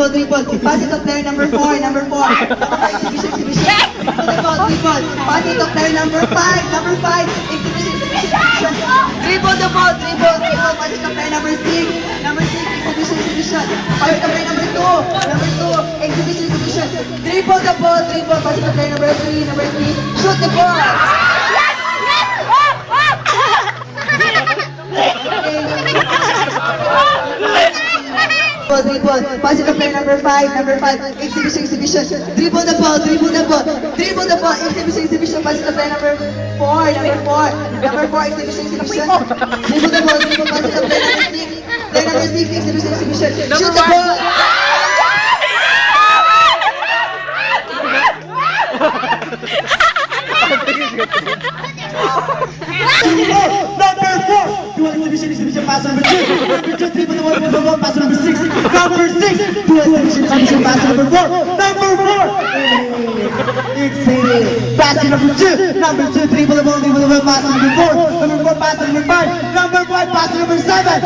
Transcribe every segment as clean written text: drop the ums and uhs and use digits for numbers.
dribble. Pass it to player number 4. Number 4. Exhibition. Dribble. Pass it to player number 5. Number 5. Exhibition. Dribble the ball. Pass it to player number 6. Number 6. Exhibition. Pass it to player number 2. Number 2. Exhibition. Dribble the ball. Pass it to player number 3. Number 3. Shoot the ball. Dribble. Pass it to player number 5. Number 5. Exhibition. Dribble the ball. Exhibition. Pass it to player number 4. Number 4. Number 4. Exhibition. Dribble the ball. Pass it to player number 6. Player number 6. Exhibition. Shoot the ball. Number 4, dual exhibition, pass number 2. Number 2, dribble the ball, pass number 6. Number 6, dual exhibition, pass number 4. Number 4, pass number 2. Number 2, dribble the ball, pass number 4. Number 4, pass number 5. Number 5, pass number 7.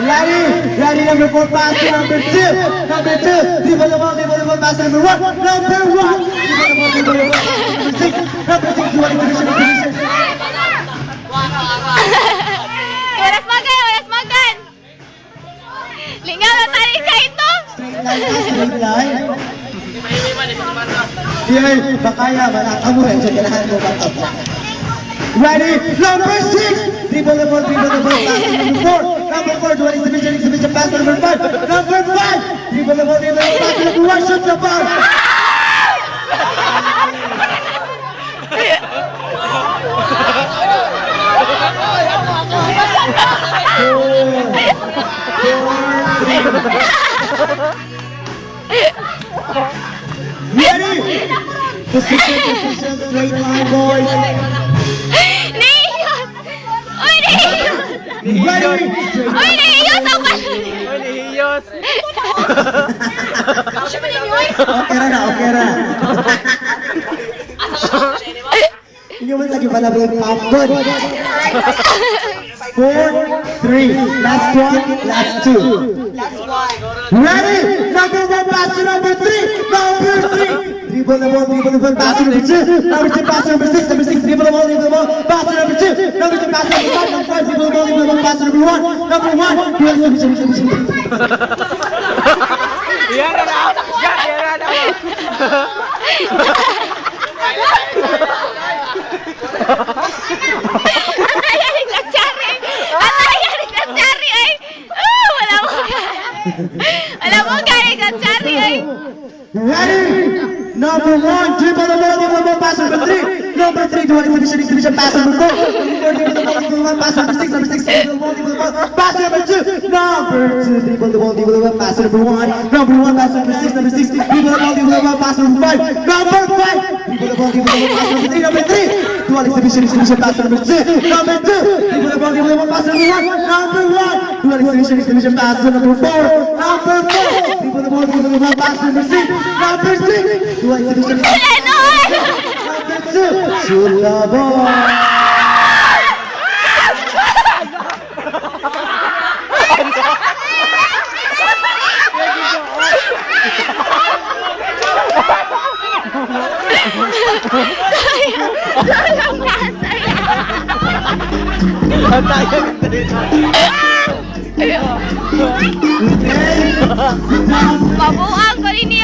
Ready, number 4, pass to number 2. Number 2, dribble the ball, pass number 1. Number 1, dribble the ball, number 6. Number 6, dual exhibition. Oras magan! Lingaw na tayo ka ito! Straight line. Yeah, bakaya, malaka mo rin. Ganahan mo ba ito? Ready, number 6, dribble the ball, pass number 4. Number 4, dual exhibition, pass number 5. Number 5, dribble the ball, pass number 1. Shoot the ball. Ready? Position, straight line, boys. Nihiyos! Uy, nihiyos! Ready? Uy, nihiyos ako! Nihiyos! Okay na. Hindi mo lagi pala ba yung popcorn? 4, 3, last 1, last 2. Ready? Number 1, pass to number 3. Number 3. Dribble the ball, pass to number 2. Number 2, pass to number 6. Number 6, dribble the ball, pass to number 2. Number 2, pass to number 5. Number 5, dribble the ball, pass to number 1. Number 1, Yan na! Ang kaya ni Glaciari! Ay! Wala mo kaya ni Glaciari ay! Ready? Number 1, dribble the ball, pass number 3. Number 3, dual exhibition, pass number 4. Number 4, dribble the ball, pass number 6. Number 6, dribble the ball, pass number 2. Number 2, dribble the ball, pass number 1. Number 1, pass number 6. Number 6, dribble the ball, pass number 5. Number 5, dribble the ball, pass number 3. Number 3, dual exhibition, pass number 2. Number 2, dribble the ball, pass number 1. Number 1, dual exhibition, pass number 4. Number 4, dribble the ball, pass number 6. Number 6, dual exhibition, Ano? number 2, shoot the ball. Sayang na, sayang. Pabuang ko rin niyo.